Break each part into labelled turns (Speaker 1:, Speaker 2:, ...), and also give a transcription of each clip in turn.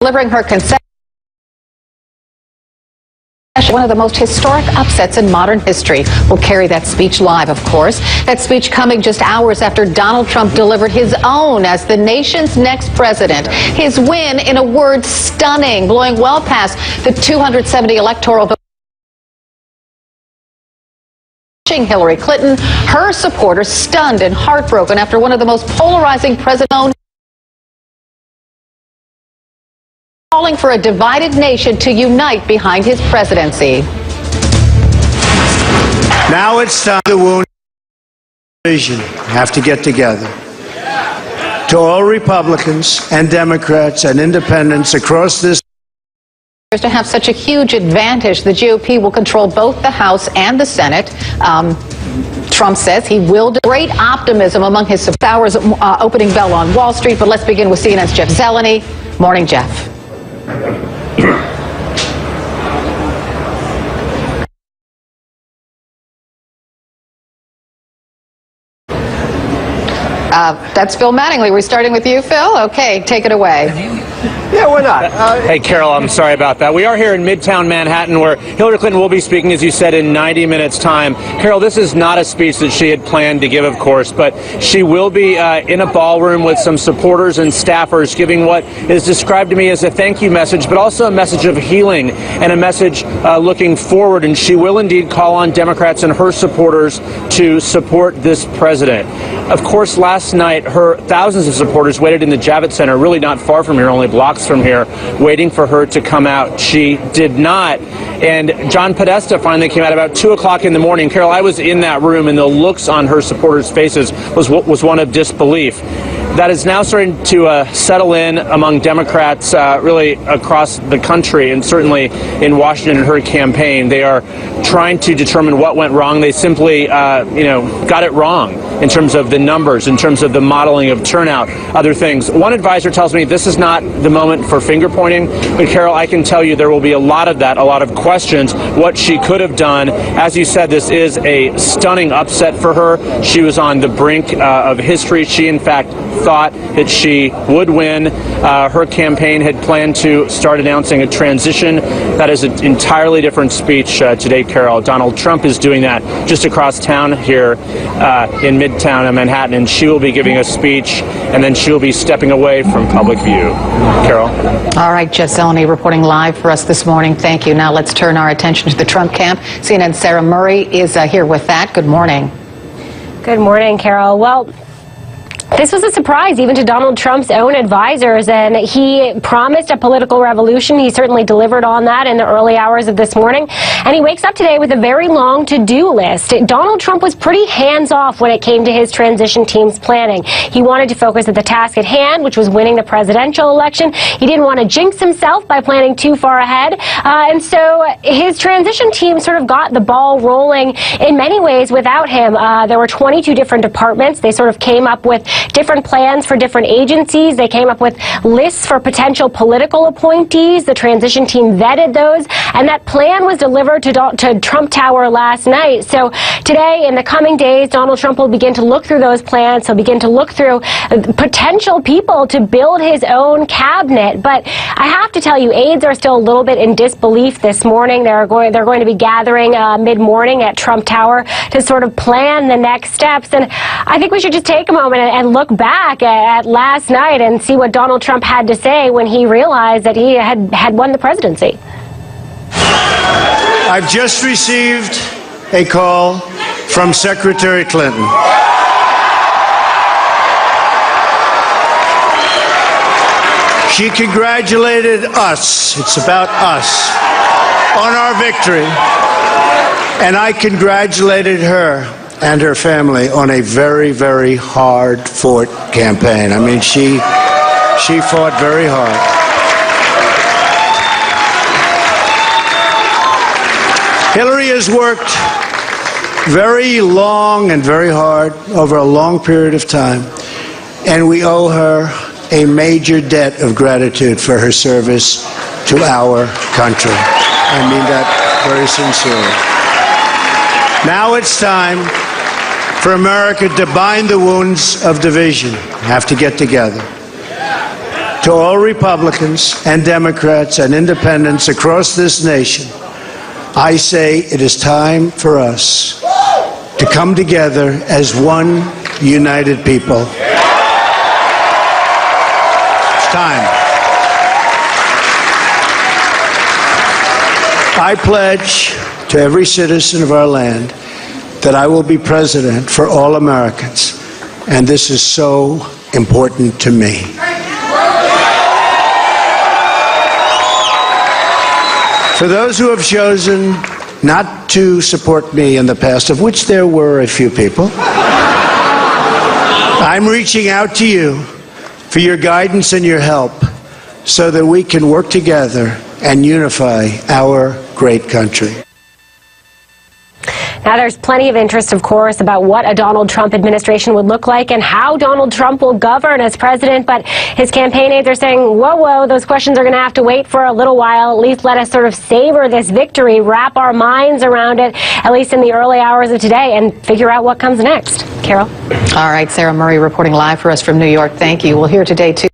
Speaker 1: delivering her concession. One of the most historic upsets in modern history. We'll carry that speech live, of course. That speech coming just hours after Donald Trump delivered his own as the nation's next president. His win, in a word, stunning, blowing well past the 270 electoral votes. Hillary Clinton, her supporters stunned and heartbroken after one of the most polarizing presidents, calling for a divided nation to unite behind his presidency.
Speaker 2: Now it's time to wound division have to get together. To all Republicans and Democrats and independents across this
Speaker 1: to have such a huge advantage, the GOP will control both the House and the Senate. Trump says he will do great optimism among his hours opening bell on Wall Street. But let's begin with CNN's Jeff Zeleny. Morning, Jeff. That's Phil Mattingly. We're starting with you, Phil. Okay, take it away.
Speaker 3: Yeah, why not?
Speaker 4: Hey, Carol, I'm sorry about that. We are here in Midtown Manhattan where Hillary Clinton will be speaking, as you said, in 90 minutes' time. Carol, this is not a speech that she had planned to give, of course, but she will be in a ballroom with some supporters and staffers giving what is described to me as a thank you message, but also a message of healing and a message looking forward. And she will indeed call on Democrats and her supporters to support this president. Of course, last night, her thousands of supporters waited in the Javits Center, really not far from here, only blocks from here, waiting for her to come out. She did not. And John Podesta finally came out about 2 o'clock in the morning. Carol, I was in that room, and the looks on her supporters' faces was one of disbelief. That is now starting to settle in among Democrats really across the country, and certainly in Washington and her campaign. They are trying to determine what went wrong. They simply, got it wrong in terms of the numbers, in terms of the modeling of turnout, other things. One advisor tells me this is not the moment for finger pointing, but Carol, I can tell you there will be a lot of that, a lot of questions, what she could have done. As you said, this is a stunning upset for her. She was on the brink of history. She, in fact, thought that she would win. Her campaign had planned to start announcing a transition. That is an entirely different speech today, Carol. Donald Trump is doing that just across town here in Midtown Manhattan, and she will be giving a speech, and then she will be stepping away from public view. Carol?
Speaker 1: All right, Jeff Zeleny reporting live for us this morning. Thank you. Now let's turn our attention to the Trump camp. CNN's Sarah Murray is here with that. Good morning.
Speaker 5: Good morning, Carol. Well, this was a surprise even to Donald Trump's own advisors, and he promised a political revolution. He certainly delivered on that in the early hours of this morning, and he wakes up today with a very long to-do list. Donald Trump was pretty hands-off when it came to his transition team's planning. He wanted to focus at the task at hand, which was winning the presidential election. He didn't want to jinx himself by planning too far ahead, and so his transition team sort of got the ball rolling in many ways without him. There were 22 different departments. They sort of came up with different plans for different agencies. They came up with lists for potential political appointees. The transition team vetted those, and that plan was delivered to Trump Tower last night. So today, in the coming days, Donald Trump will begin to look through those plans. He'll begin to look through potential people to build his own cabinet. But I have to tell you, aides are still a little bit in disbelief this morning. They're going to be gathering mid-morning at Trump Tower to sort of plan the next steps. And I think we should just take a moment and look back at last night and see what Donald Trump had to say when he realized that he had won the presidency.
Speaker 2: I've just received a call from Secretary Clinton. She congratulated us, it's about us, on our victory. And I congratulated her and her family on a very, very hard-fought campaign. I mean, she fought very hard. Hillary has worked very long and very hard over a long period of time, and we owe her a major debt of gratitude for her service to our country. I mean that very sincerely. Now it's time for America to bind the wounds of division. We have to get together. to all Republicans and Democrats and independents across this nation, I say it is time for us to come together as one united people. It's time. I pledge to every citizen of our land that I will be president for all Americans, and this is so important to me. For those who have chosen not to support me in the past, of which there were a few people, I'm reaching out to you for your guidance and your help so that we can work together and unify our great country.
Speaker 5: Now, there's plenty of interest, of course, about what a Donald Trump administration would look like and how Donald Trump will govern as president. But his campaign aides are saying, whoa, those questions are going to have to wait for a little while. At least let us sort of savor this victory, wrap our minds around it, at least in the early hours of today, and figure out what comes next. Carol?
Speaker 1: All right, Sarah Murray reporting live for us from New York. Thank you. We'll hear today, too.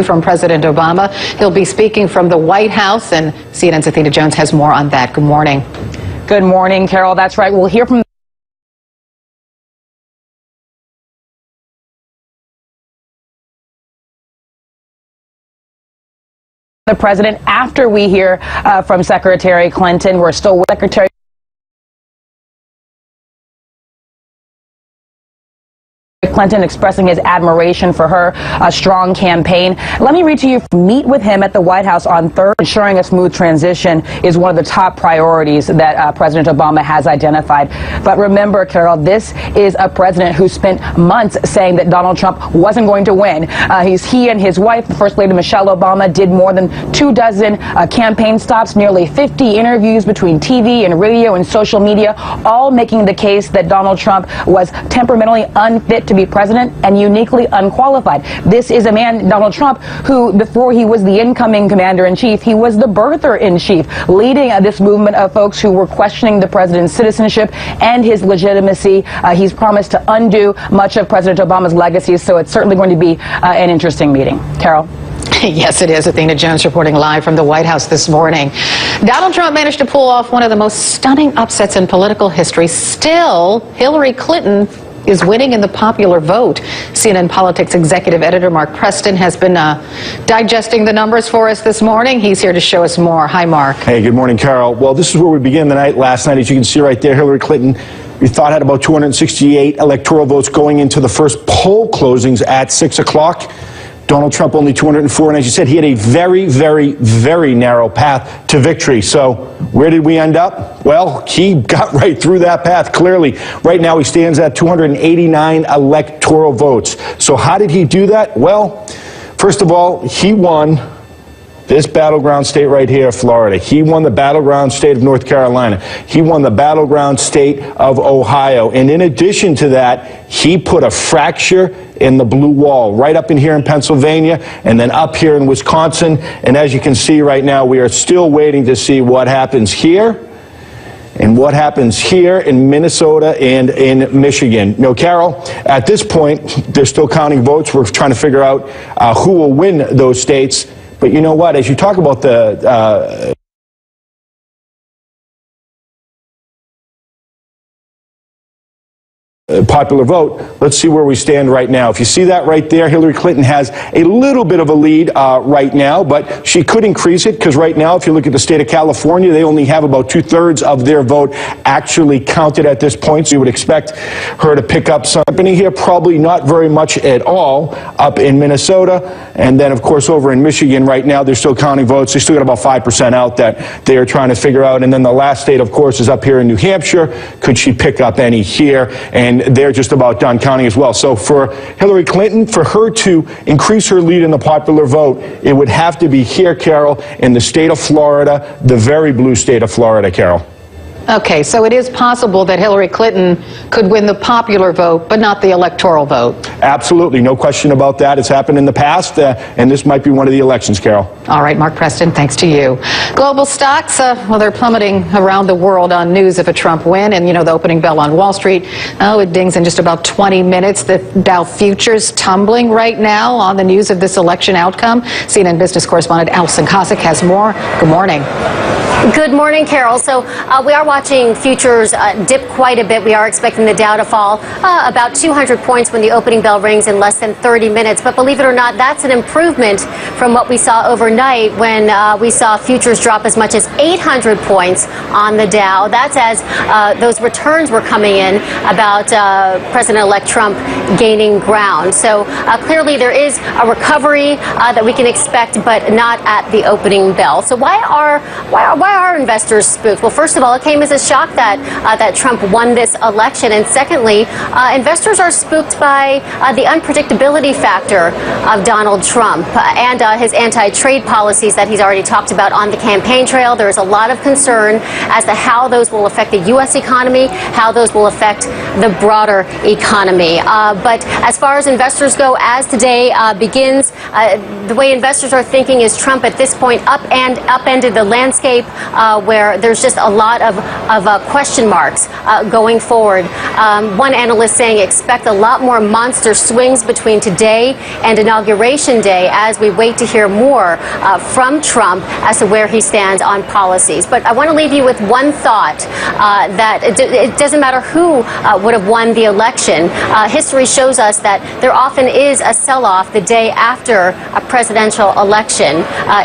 Speaker 1: From President Obama. He'll be speaking from the White House, and CNN's Athena Jones has more on that. Good morning.
Speaker 3: Good morning, Carol. That's right. We'll hear from the president after we hear from Secretary Clinton. We're still with Secretary Clinton expressing his admiration for her strong campaign. Let me read to you, meet with him at the White House on Thursday. Ensuring a smooth transition is one of the top priorities that President Obama has identified. But remember, Carol, this is a president who spent months saying that Donald Trump wasn't going to win. He and his wife, First Lady Michelle Obama, did more than 24 campaign stops, nearly 50 interviews between TV and radio and social media, all making the case that Donald Trump was temperamentally unfit to be president and uniquely unqualified. This is a man, Donald Trump, who before he was the incoming commander-in-chief, he was the birther-in-chief, leading this movement of folks who were questioning the president's citizenship and his legitimacy. He's promised to undo much of President Obama's legacy, so it's certainly going to be an interesting meeting. Carol?
Speaker 1: Yes, it is. Athena Jones reporting live from the White House this morning. Donald Trump managed to pull off one of the most stunning upsets in political history. Still, Hillary Clinton is winning in the popular vote. CNN Politics executive editor Mark Preston has been digesting the numbers for us this morning. He's here to show us more. Hi, Mark.
Speaker 6: Hey, good morning, Carol. Well, this is where we began the night last night. As you can see right there, Hillary Clinton, we thought, had about 268 electoral votes going into the first poll closings at 6 o'clock. Donald Trump only 204, and as you said, he had a very, very, very narrow path to victory. So where did we end up? Well, he got right through that path, clearly. Right now he stands at 289 electoral votes. So how did he do that? Well, first of all, he won this battleground state right here, Florida. He won the battleground state of North Carolina. He won the battleground state of Ohio. And in addition to that, he put a fracture in the blue wall right up in here in Pennsylvania and then up here in Wisconsin. And as you can see right now, we are still waiting to see what happens here and what happens here in Minnesota and in Michigan. No, Carol, at this point, they're still counting votes. We're trying to figure out who will win those states. But you know what? As you talk about the popular vote, let's see where we stand right now. If you see that right there, Hillary Clinton has a little bit of a lead right now, but she could increase it because right now, if you look at the state of California, they only have about 2/3 of their vote actually counted at this point. So you would expect her to pick up something here, probably not very much at all up in Minnesota. And then, of course, over in Michigan right now, they're still counting votes. They still got about 5% out that they are trying to figure out. And then the last state, of course, is up here in New Hampshire. Could she pick up any here? And they're just about done counting as well. So for Hillary Clinton, for her to increase her lead in the popular vote, it would have to be here, Carol, in the state of Florida, the very blue state of Florida, Carol.
Speaker 1: Okay, so it is possible that Hillary Clinton could win the popular vote, but not the electoral vote.
Speaker 6: Absolutely, no question about that. It's happened in the past, and this might be one of the elections, Carol.
Speaker 1: All right, Mark Preston, thanks to you. Global stocks, well, they're plummeting around the world on news of a Trump win, and, you know, the opening bell on Wall Street, oh, it dings in just about 20 minutes. The Dow futures tumbling right now on the news of this election outcome. CNN business correspondent Alison Kosik has more. Good morning.
Speaker 7: Good morning, Carol. So we are watching futures dip quite a bit. We are expecting the Dow to fall about 200 points when the opening bell rings in less than 30 minutes. But believe it or not, that's an improvement from what we saw overnight when we saw futures drop as much as 800 points on the Dow. That's as those returns were coming in about President-elect Trump gaining ground. So clearly there is a recovery that we can expect, but not at the opening bell. So why are investors spooked? Well, first of all, it came as a shock that Trump won this election, and secondly, investors are spooked by the unpredictability factor of Donald Trump and his anti-trade policies that he's already talked about on the campaign trail. There is a lot of concern as to how those will affect the U.S. economy, how those will affect the broader economy. But as far as investors go, as today begins, the way investors are thinking is Trump at this point upended the landscape where there's just a lot of question marks going forward. One analyst saying expect a lot more monster swings between today and Inauguration Day as we wait to hear more from Trump as to where he stands on policies. But I want to leave you with one thought, that it doesn't matter who would have won the election. History shows us that there often is a sell-off the day after a presidential election.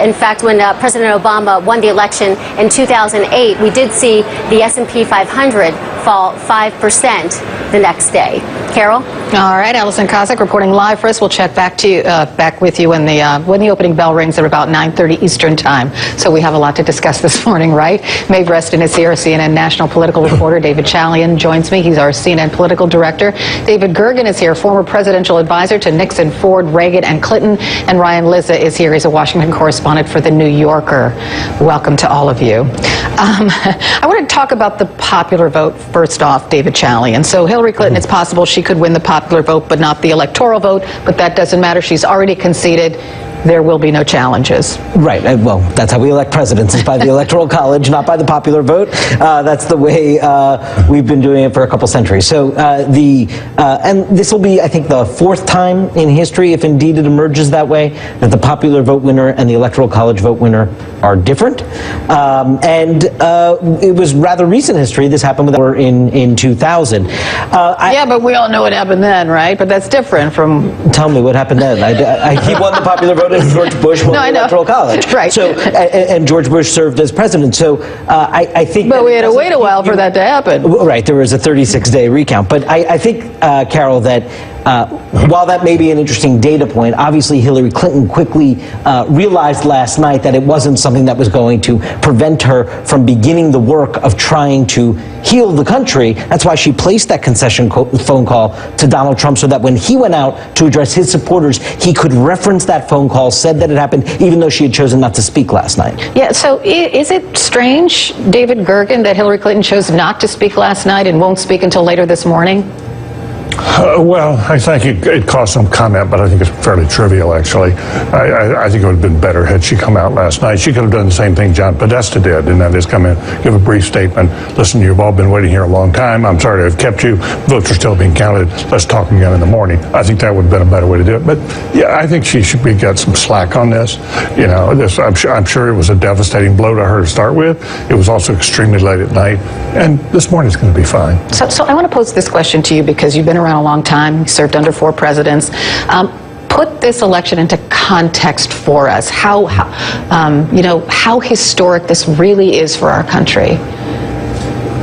Speaker 7: In fact, when President Obama won the election in 2008, we did see the S&P 500 fall 5% the next day. Carol?
Speaker 1: All right, Alison Kosik reporting live for us. We'll check back with you when the opening bell rings at about 9:30 Eastern time. So we have a lot to discuss this morning, right? Maeve Reston is here, CNN national political reporter. David Chalian joins me. He's our CNN political director. David Gergen is here, former presidential advisor to Nixon, Ford, Reagan, and Clinton. And Ryan Lizza is here. He's a Washington correspondent for The New Yorker. Welcome to all of you. I want to talk about the popular vote first off, David Chalian. So Hillary Clinton, it's possible she could win the popular vote, but not the electoral vote. But that doesn't matter. She's already conceded there will be no challenges.
Speaker 8: Right. Well, that's how we elect presidents, is by the Electoral College, not by the popular vote. That's the way we've been doing it for a couple centuries. So and this will be, I think, the fourth time in history, if indeed it emerges that way, that the popular vote winner and the Electoral College vote winner are different. And it was rather recent history. This happened in 2000.
Speaker 1: Yeah, but we all know what happened then, right? But that's different from...
Speaker 8: Tell me what happened then. He won the popular vote and George Bush won the Electoral College.
Speaker 1: Right.
Speaker 8: So, and George Bush served as president. So I think...
Speaker 1: But we had to wait a while for that to happen.
Speaker 8: Right. There was a 36-day recount. But I think, Carol, that while that may be an interesting data point, obviously Hillary Clinton quickly realized last night that it wasn't something that was going to prevent her from beginning the work of trying to heal the country. That's why she placed that concession phone call to Donald Trump, so that when he went out to address his supporters, he could reference that phone call, said that it happened, even though she had chosen not to speak last night. Yeah,
Speaker 1: so is it strange, David Gergen, that Hillary Clinton chose not to speak last night and won't speak until later this morning?
Speaker 9: Well, I think it caused some comment, but I think it's fairly trivial, actually. I think it would have been better had she come out last night. She could have done the same thing John Podesta did, and that is come in, give a brief statement. Listen, you've all been waiting here a long time. I'm sorry to have kept you. Votes are still being counted. Let's talk again in the morning. I think that would have been a better way to do it. But yeah, I think she should got some slack on this. You know, I'm sure it was a devastating blow to her to start with. It was also extremely late at night, and this morning's going to be fine.
Speaker 1: So I want to pose this question to you because you've been around a long time. You served under 4 presidents. Put this election into context for us. How historic this really is for our country.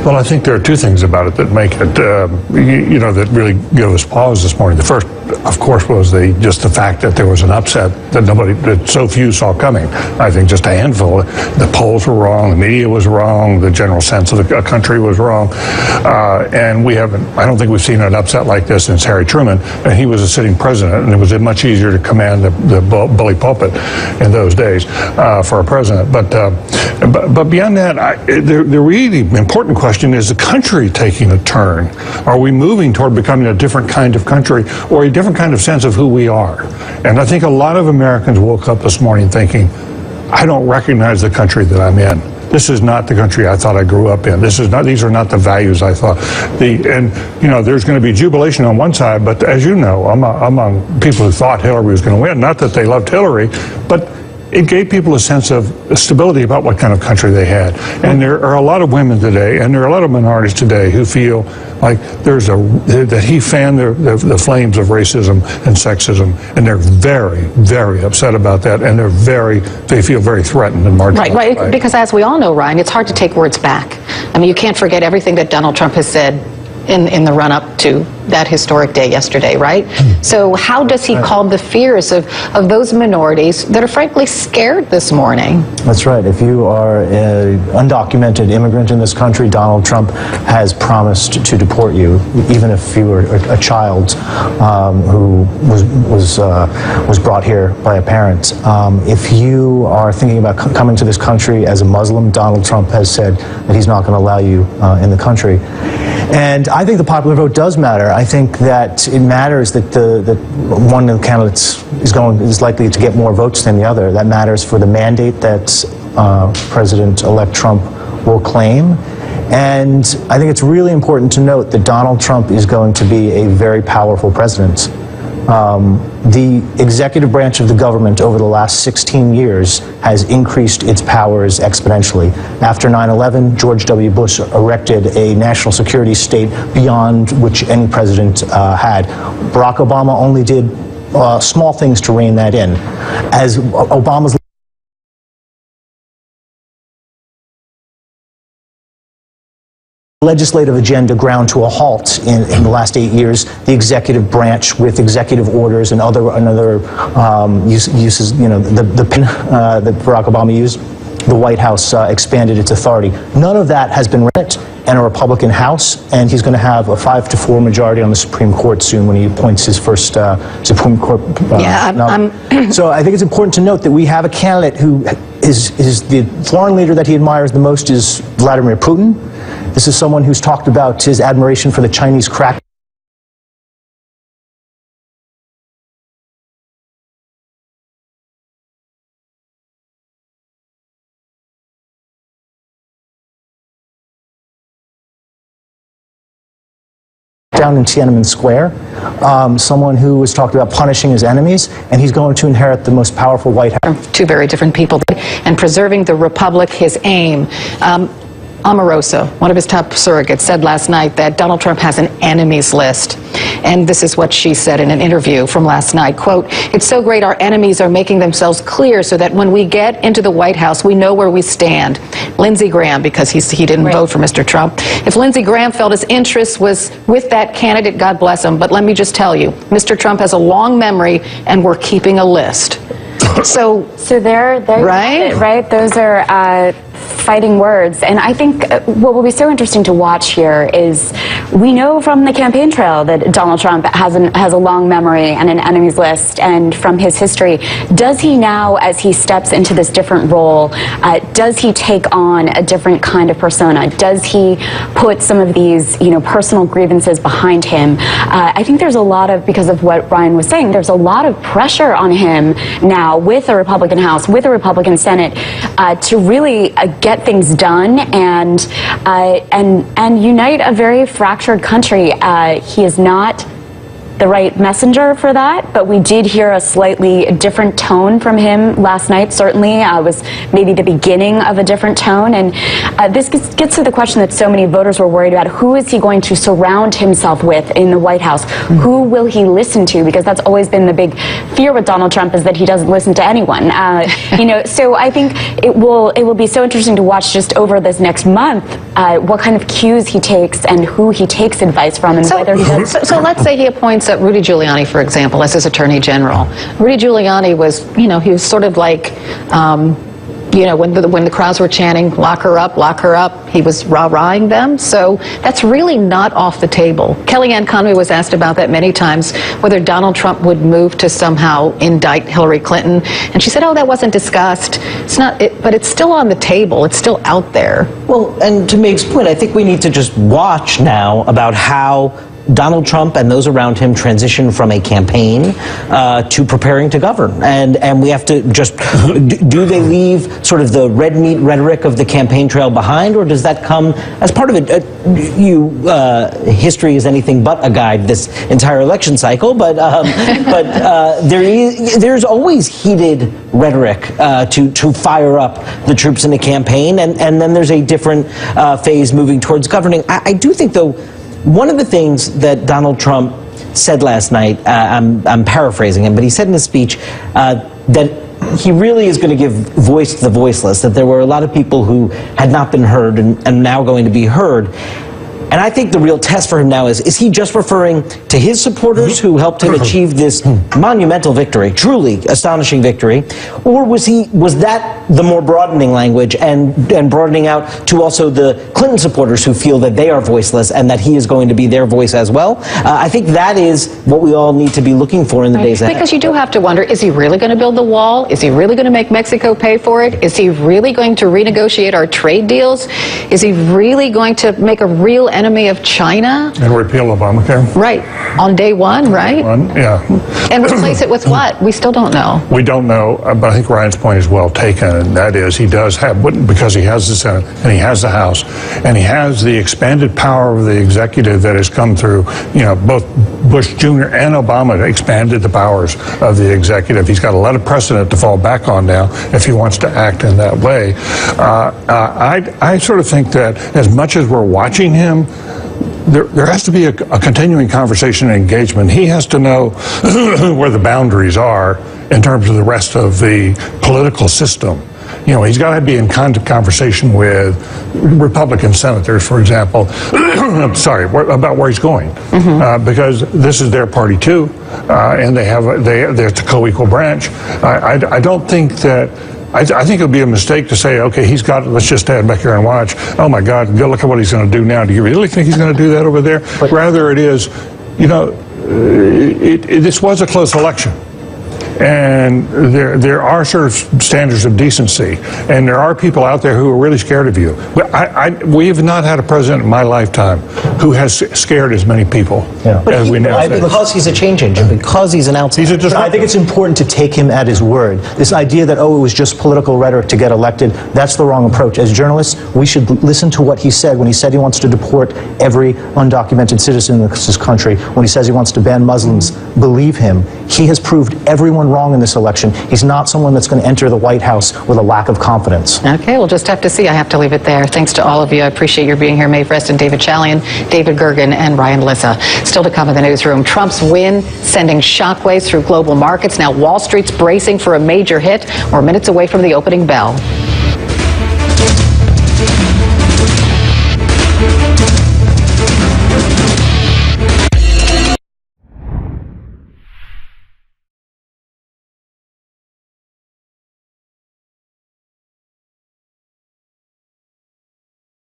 Speaker 9: Well, I think there are two things about it that make it, that really give us pause this morning. The first, of course, was just the fact that there was an upset that so few saw coming. I think just a handful. The polls were wrong, the media was wrong, the general sense of the country was wrong, and I don't think we've seen an upset like this since Harry Truman, and he was a sitting president, and it was much easier to command the bully pulpit in those days for a president. But beyond that, the really important question is the country taking a turn? Are we moving toward becoming a different kind of country or a different kind of sense of who we are? And I think a lot of Americans woke up this morning thinking, I don't recognize the country that I'm in. This is not the country I thought I grew up in. These are not the values I thought. There's going to be jubilation on one side, but as you know, among people who thought Hillary was going to win, not that they loved Hillary, but it gave people a sense of stability about what kind of country they had. And there are a lot of women today, and there are a lot of minorities today who feel like that he fanned the flames of racism and sexism, and they're very, very upset about that, and they feel very threatened and marginalized.
Speaker 1: Right, because as we all know, Ryan, it's hard to take words back. I mean, you can't forget everything that Donald Trump has said in the run-up to that historic day yesterday, right? So how does he calm the fears of those minorities that are frankly scared this morning?
Speaker 10: That's right. If you are an undocumented immigrant in this country, Donald Trump has promised to deport you, even if you were a child who was brought here by a parent. If you are thinking about coming to this country as a Muslim, Donald Trump has said that he's not going to allow you in the country. And I think the popular vote does matter. I think that it matters that that one of the candidates is likely to get more votes than the other. That matters for the mandate that President-elect Trump will claim. And I think it's really important to note that Donald Trump is going to be a very powerful president. The executive branch of the government over the last 16 years has increased its powers exponentially. After 9/11, George W. Bush erected a national security state beyond which any president had. Barack Obama only did small things to rein that in. As Obama's legislative agenda ground to a halt in the last 8 years, the executive branch with executive orders and other uses, the pin that Barack Obama used, the White House expanded its authority. None of that has been written, and a Republican House, and he's going to have a 5-4 majority on the Supreme Court soon when he appoints his first Supreme Court. So I think it's important to note that we have a candidate who is the foreign leader that he admires the most is Vladimir Putin. This is someone who's talked about his admiration for the Chinese crack. Down in Tiananmen Square, someone who was talked about punishing his enemies, and he's going to inherit the most powerful White House.
Speaker 1: Two very different people, and preserving the republic, his aim. Omarosa, one of his top surrogates, said last night that Donald Trump has an enemies list. And this is what she said in an interview from last night. Quote, "It's so great our enemies are making themselves clear so that when we get into the White House, we know where we stand." Lindsey Graham, because he didn't vote for Mr. Trump. If Lindsey Graham felt his interest was with that candidate, God bless him. But let me just tell you, Mr. Trump has a long memory, and we're keeping a list. So
Speaker 11: there right? Those are fighting words. And I think what will be so interesting to watch here is we know from the campaign trail that Donald Trump has a long memory and an enemies list, and from his history, does he now, as he steps into this different role, does he take on a different kind of persona? Does he put some of these, personal grievances behind him? I think there's a lot of, because of what Ryan was saying, there's a lot of pressure on him now with a Republican House, with a Republican Senate, to really get things done and unite a very fractured country. He is not the right messenger for that, but we did hear a slightly different tone from him last night. Certainly was maybe the beginning of a different tone, and this gets to the question that so many voters were worried about: who is he going to surround himself with in the White House? Who will he listen to? Because that's always been the big fear with Donald Trump, is that he doesn't listen to anyone. So I think it will be so interesting to watch just over this next month what kind of cues he takes and who he takes advice from, and whether he does.
Speaker 1: So let's say he appoints Rudy Giuliani, for example, as his attorney general. Rudy Giuliani was, he was sort of like, when the crowds were chanting, lock her up, he was rah-rahing them. So that's really not off the table. Kellyanne Conway was asked about that many times, whether Donald Trump would move to somehow indict Hillary Clinton. And she said, oh, that wasn't discussed. It's not, but it's still on the table. It's still out there.
Speaker 8: Well, and to Meg's point, I think we need to just watch now about how Donald Trump and those around him transition from a campaign to preparing to govern. And we have to just, do they leave sort of the red meat rhetoric of the campaign trail behind, or does that come as part of it? History is anything but a guide this entire election cycle, but there's always heated rhetoric to fire up the troops in a campaign, and then there's a different phase moving towards governing. I do think, though, one of the things that Donald Trump said last night, I'm paraphrasing him, but he said in his speech that he really is going to give voice to the voiceless, that there were a lot of people who had not been heard and now going to be heard. And I think the real test for him now is he just referring to his supporters who helped him achieve this monumental victory, truly astonishing victory, or was that the more broadening language and broadening out to also the Clinton supporters who feel that they are voiceless and that he is going to be their voice as well? I think that is what we all need to be looking for in the days ahead.
Speaker 1: Because you do have to wonder, is he really going to build the wall? Is he really going to make Mexico pay for it? Is he really going to renegotiate our trade deals? Is he really going to make a real enemy of China?
Speaker 9: And repeal Obamacare.
Speaker 1: Right. On day one, right?
Speaker 9: Yeah.
Speaker 1: And replace it with what? We still don't know.
Speaker 9: We don't know, but I think Ryan's point is well taken, and that is he does have, because he has the Senate and he has the House and he has the expanded power of the executive that has come through, both Bush Jr. and Obama expanded the powers of the executive. He's got a lot of precedent to fall back on now if he wants to act in that way. I sort of think that as much as we're watching him, there has to be a continuing conversation and engagement. He has to know where the boundaries are in terms of the rest of the political system. He's got to be in conversation with Republican senators, for example, about where he's going, because this is their party too, and they're a co-equal branch. I don't think that. I think it would be a mistake to say, okay, he's got it, let's just stand back here and watch. Oh my God, look at what he's going to do now. Do you really think he's going to do that over there? But rather it is, this was a close election. And there are sort of standards of decency, and there are people out there who are really scared of you. We have not had a president in my lifetime who has scared as many people as we now do.
Speaker 8: Because he's a change agent, because he's an outsider.
Speaker 10: I think it's important to take him at his word. This idea that, it was just political rhetoric to get elected, that's the wrong approach. As journalists, we should listen to what he said when he said he wants to deport every undocumented citizen in this country, when he says he wants to ban Muslims. Believe him. He has proved everyone wrong in this election. He's not someone that's going to enter the White House with a lack of confidence.
Speaker 1: Okay, we'll just have to see. I have to leave it there. Thanks to all of you. I appreciate your being here. Mae Preston, David Chalian, David Gergen, and Ryan Lissa. Still to come in the newsroom, Trump's win sending shockwaves through global markets. Now Wall Street's bracing for a major hit. We're minutes away from the opening bell.